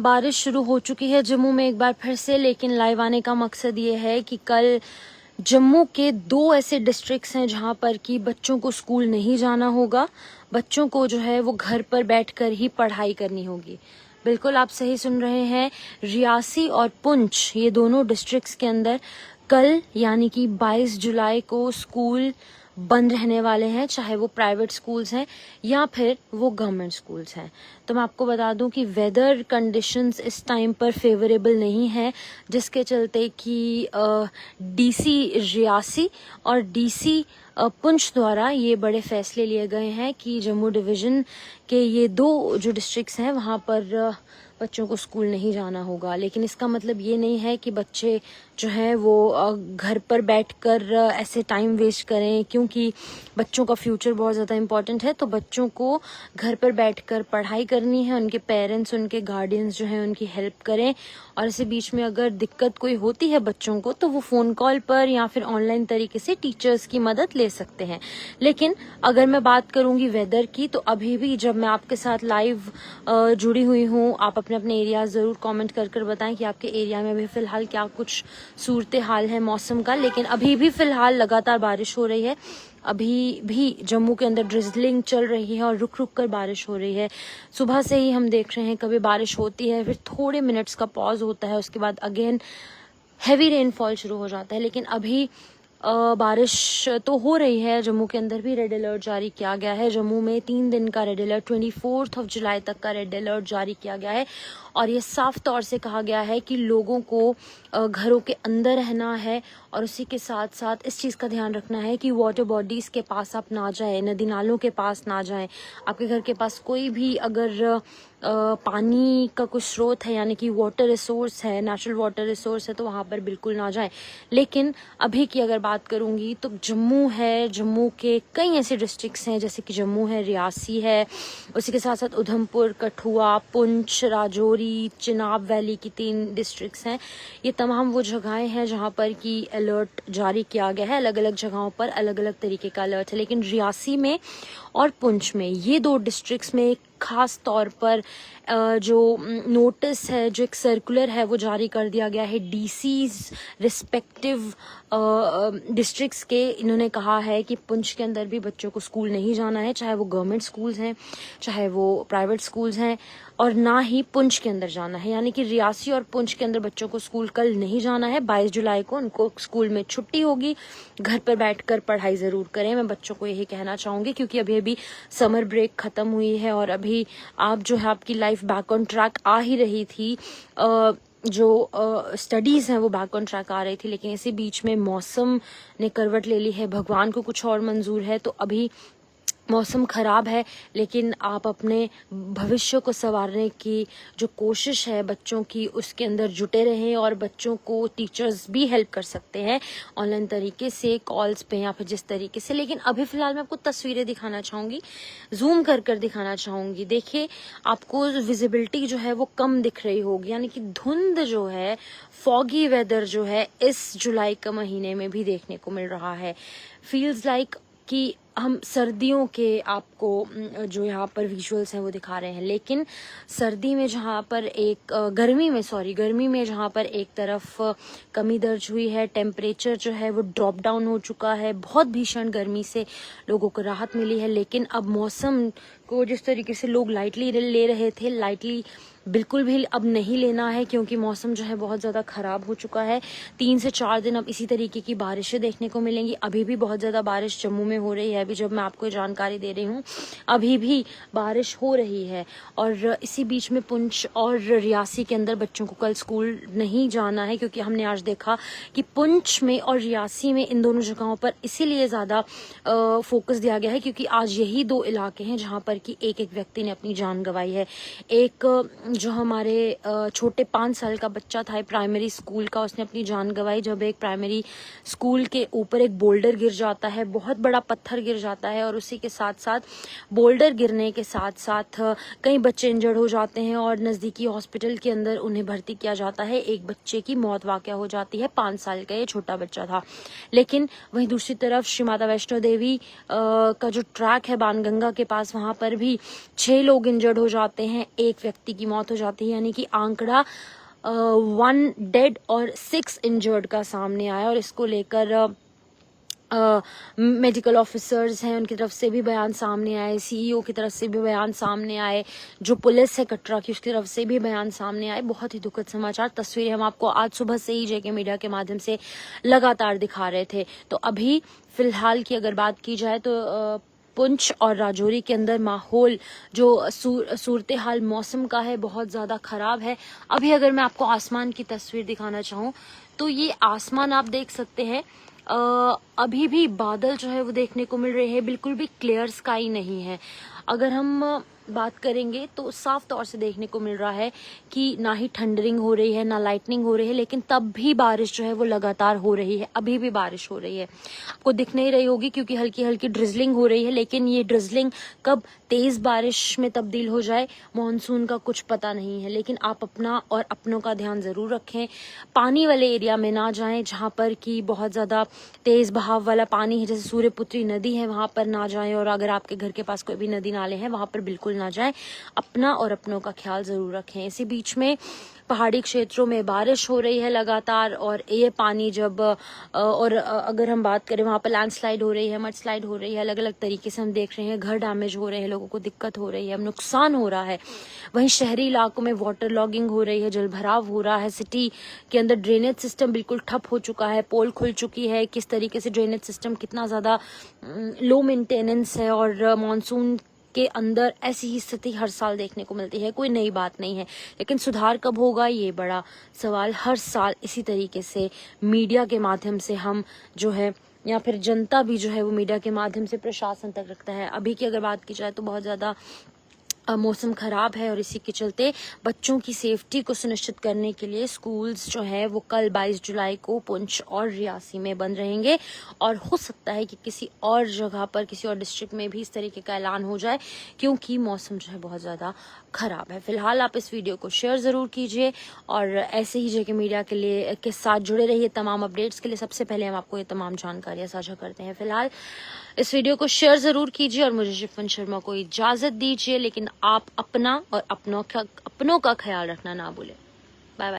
बारिश शुरू हो चुकी है जम्मू में एक बार फिर से, लेकिन लाइव आने का मकसद ये है कि कल जम्मू के 2 ऐसे डिस्ट्रिक्ट्स हैं जहां पर कि बच्चों को स्कूल नहीं जाना होगा। बच्चों को जो है वो घर पर बैठकर ही पढ़ाई करनी होगी। बिल्कुल आप सही सुन रहे हैं, रियासी और पुंछ ये दोनों डिस्ट्रिक्ट्स के अंदर कल यानी कि 22 जुलाई को स्कूल बंद रहने वाले हैं, चाहे वो प्राइवेट स्कूल्स हैं या फिर वो गवर्नमेंट स्कूल्स हैं। तो मैं आपको बता दूं कि वेदर कंडीशंस इस टाइम पर फेवरेबल नहीं है, जिसके चलते कि डीसी रियासी और डीसी पुंछ द्वारा ये बड़े फैसले लिए गए हैं कि जम्मू डिवीजन के ये 2 जो डिस्ट्रिक्ट्स हैं वहां पर बच्चों को स्कूल नहीं जाना होगा। लेकिन इसका मतलब ये नहीं है कि बच्चे जो है वो घर पर बैठकर ऐसे टाइम वेस्ट करें, क्योंकि बच्चों का फ्यूचर बहुत ज़्यादा इम्पोर्टेंट है। तो बच्चों को घर पर बैठकर पढ़ाई करनी है, उनके पेरेंट्स उनके गार्डियंस जो हैं उनकी हेल्प करें, और इसी बीच में अगर दिक्कत कोई होती है बच्चों को तो वो फ़ोन कॉल पर या फिर ऑनलाइन तरीके से टीचर्स की मदद ले सकते हैं। लेकिन अगर मैं बात करूंगी वेदर की, तो अभी भी जब मैं आपके साथ लाइव जुड़ी हुई हूँ, आप अपने अपने एरिया ज़रूर कमेंट कर बताएं कि आपके एरिया में अभी फ़िलहाल क्या कुछ सूरत हाल है मौसम का। लेकिन अभी भी फ़िलहाल लगातार बारिश हो रही है, अभी भी जम्मू के अंदर ड्रिजलिंग चल रही है और रुक रुक कर बारिश हो रही है। सुबह से ही हम देख रहे हैं, कभी बारिश होती है, फिर थोड़े मिनट्स का पॉज होता है, उसके बाद अगेन हैवी रेनफॉल शुरू हो जाता है। लेकिन अभी बारिश तो हो रही है। जम्मू के अंदर भी रेड अलर्ट जारी किया गया है। जम्मू में 3 दिन का रेड अलर्ट 24 जुलाई तक का रेड अलर्ट जारी किया गया है, और ये साफ तौर से कहा गया है कि लोगों को घरों के अंदर रहना है, और उसी के साथ साथ इस चीज़ का ध्यान रखना है कि वाटर बॉडीज़ के पास आप ना जाएं, नदी नालों के पास ना जाएं। आपके घर के पास कोई भी अगर पानी का कुछ स्रोत है, यानी कि वाटर रिसोर्स है, नेचुरल वाटर रिसोर्स है, तो वहाँ पर बिल्कुल ना जाएं। लेकिन अभी की अगर बात करूँगी तो जम्मू है, जम्मू के कई ऐसे डिस्ट्रिक्ट्स हैं, जैसे कि जम्मू है, रियासी है, उसी के साथ साथ उधमपुर, कठुआ, पुंछ, राजौरी, चिनाब वैली की 3 डिस्ट्रिक्ट्स हैं। ये तमाम वो जगहें हैं जहाँ पर कि अलर्ट जारी किया गया है। अलग अलग जगहों पर अलग अलग तरीके का अलर्ट है, लेकिन रियासी में और पुंछ में, ये 2 डिस्ट्रिक्ट्स में खास तौर पर जो नोटिस है, जो एक सर्कुलर है, वो जारी कर दिया गया है डीसीज रिस्पेक्टिव डिस्ट्रिक्ट्स के। इन्होंने कहा है कि पुंछ के अंदर भी बच्चों को स्कूल नहीं जाना है, चाहे वो गवर्नमेंट स्कूल्स हैं, चाहे वो प्राइवेट स्कूल्स हैं, और ना ही पुंछ के अंदर जाना है। यानी कि रियासी और पुंछ के अंदर बच्चों को स्कूल कल नहीं जाना है। 22 जुलाई को उनको स्कूल में छुट्टी होगी, घर पर बैठकर पढ़ाई ज़रूर करें। मैं बच्चों को यही कहना चाहूँगी, क्योंकि अभी अभी समर ब्रेक ख़त्म हुई है और अभी आप जो है आपकी लाइफ बैक ऑन ट्रैक आ ही रही थी। जो स्टडीज़ हैं वो बैक ऑन ट्रैक आ रही थी, लेकिन इसी बीच में मौसम ने करवट ले ली है। भगवान को कुछ और मंजूर है, तो अभी मौसम ख़राब है, लेकिन आप अपने भविष्य को संवारने की जो कोशिश है बच्चों की, उसके अंदर जुटे रहें। और बच्चों को टीचर्स भी हेल्प कर सकते हैं ऑनलाइन तरीके से, कॉल्स पे या फिर जिस तरीके से। लेकिन अभी फ़िलहाल मैं आपको तस्वीरें दिखाना चाहूँगी, जूम कर दिखाना चाहूँगी। देखिए, आपको विजिबिलिटी जो है वो कम दिख रही होगी, यानी कि धुंध जो है, फॉगी वेदर जो है इस जुलाई के महीने में भी देखने को मिल रहा है। फील्स लाइक कि हम सर्दियों के आपको जो यहाँ पर विजुअल्स हैं वो दिखा रहे हैं, लेकिन सर्दी में जहाँ पर एक गर्मी में जहाँ पर एक तरफ कमी दर्ज हुई है, टेम्परेचर जो है वो ड्रॉप डाउन हो चुका है, बहुत भीषण गर्मी से लोगों को राहत मिली है। लेकिन अब मौसम को जिस तरीके से लोग लाइटली ले रहे थे, लाइटली बिल्कुल भी अब नहीं लेना है, क्योंकि मौसम जो है बहुत ज़्यादा ख़राब हो चुका है। 3 से 4 दिन अब इसी तरीके की बारिशें देखने को मिलेंगी। अभी भी बहुत ज़्यादा बारिश जम्मू में हो रही है। अभी जब मैं आपको जानकारी दे रही हूँ, अभी भी बारिश हो रही है। और इसी बीच में पुंछ और रियासी के अंदर बच्चों को कल स्कूल नहीं जाना है, क्योंकि हमने आज देखा कि पुंछ में और रियासी में, इन दोनों जगहों पर इसीलिए ज़्यादा फोकस दिया गया है क्योंकि आज यही 2 इलाके हैं जहाँ पर कि एक व्यक्ति ने अपनी जान गंवाई है। एक जो हमारे छोटे 5 साल का बच्चा था प्राइमरी स्कूल का, उसने अपनी जान गंवाई जब एक प्राइमरी स्कूल के ऊपर एक बोल्डर गिर जाता है, बहुत बड़ा पत्थर गिर गिर जाता है और उसी के साथ साथ बोल्डर गिरने के साथ साथ कई बच्चे इंजर्ड हो जाते हैं और नज़दीकी हॉस्पिटल के अंदर उन्हें भर्ती किया जाता है। एक बच्चे की मौत वाक़या हो जाती है, 5 साल का ये छोटा बच्चा था। लेकिन वहीं दूसरी तरफ श्री माता वैष्णो देवी का जो ट्रैक है बाणगंगा के पास, वहाँ पर भी 6 लोग इंजर्ड हो जाते हैं, 1 व्यक्ति की मौत हो जाती है, यानी कि आंकड़ा 1 डेड और 6 इंजर्ड का सामने आया। और इसको लेकर मेडिकल ऑफिसर्स हैं उनकी तरफ से भी बयान सामने आए, सीईओ की तरफ से भी बयान सामने आए, जो पुलिस है कटरा की उसकी तरफ से भी बयान सामने आए। बहुत ही दुखद समाचार। तस्वीरें हम आपको आज सुबह से ही जेके मीडिया के माध्यम से लगातार दिखा रहे थे। तो अभी फिलहाल की अगर बात की जाए तो पुंछ और राजौरी के अंदर माहौल जो सूरत हाल मौसम का है बहुत ज़्यादा ख़राब है। अभी अगर मैं आपको आसमान की तस्वीर दिखाना चाहूँ तो ये आसमान आप देख सकते हैं, अभी भी बादल जो है वो देखने को मिल रहे हैं, बिल्कुल भी क्लियर स्काई नहीं है। अगर हम बात करेंगे तो साफ तौर से देखने को मिल रहा है कि ना ही थंडरिंग हो रही है ना लाइटनिंग हो रही है, लेकिन तब भी बारिश जो है वो लगातार हो रही है। अभी भी बारिश हो रही है, आपको दिख नहीं रही होगी क्योंकि हल्की हल्की ड्रिजलिंग हो रही है, लेकिन ये ड्रिजलिंग कब तेज बारिश में तब्दील हो जाए मॉनसून का कुछ पता नहीं है। लेकिन आप अपना और अपनों का ध्यान जरूर रखें, पानी वाले एरिया में ना जाएं जहाँ पर कि बहुत ज्यादा तेज बहाव वाला पानी है, जैसे सूर्यपुत्री नदी है वहां पर ना जाएं, और अगर आपके घर के पास कोई भी नदी नाले हैं वहां पर बिल्कुल ना जाएं। अपना और अपनों का ख्याल जरूर रखें। इसी बीच में पहाड़ी क्षेत्रों में बारिश हो रही है लगातार, और ये पानी जब अगर हम बात करें वहाँ पर लैंडस्लाइड हो रही है, मड स्लाइड हो रही है, अलग अलग तरीके से हम देख रहे हैं, घर डैमेज हो रहे हैं, लोगों को दिक्कत हो रही है, नुकसान हो रहा है। वहीं शहरी इलाकों में वाटर लॉगिंग हो रही है, जलभराव हो रहा है, सिटी के अंदर ड्रेनेज सिस्टम बिल्कुल ठप हो चुका है, पोल खुल चुकी है। किस तरीके से ड्रेनेज सिस्टम कितना ज़्यादा लो मेंटेनेंस है, और मानसून के अंदर ऐसी ही स्थिति हर साल देखने को मिलती है, कोई नई बात नहीं है। लेकिन सुधार कब होगा ये बड़ा सवाल हर साल इसी तरीके से मीडिया के माध्यम से हम जो है, या फिर जनता भी जो है वो मीडिया के माध्यम से प्रशासन तक रखता है। अभी की अगर बात की जाए तो बहुत ज़्यादा मौसम खराब है, और इसी के चलते बच्चों की सेफ्टी को सुनिश्चित करने के लिए स्कूल्स जो है वो कल 22 जुलाई को पुंछ और रियासी में बंद रहेंगे, और हो सकता है कि किसी और जगह पर किसी और डिस्ट्रिक्ट में भी इस तरीके का ऐलान हो जाए, क्योंकि मौसम जो है बहुत ज़्यादा खराब है। फिलहाल आप इस वीडियो को शेयर ज़रूर कीजिए, और ऐसे ही जेके मीडिया के साथ जुड़े रहिए तमाम अपडेट्स के लिए। सबसे पहले हम आपको ये तमाम जानकारियाँ साझा करते हैं। फिलहाल इस वीडियो को शेयर ज़रूर कीजिए और मुझे शिफन शर्मा को इजाज़त दीजिए, लेकिन आप अपना और अपनों का ख्याल रखना ना भूलें। Bye bye.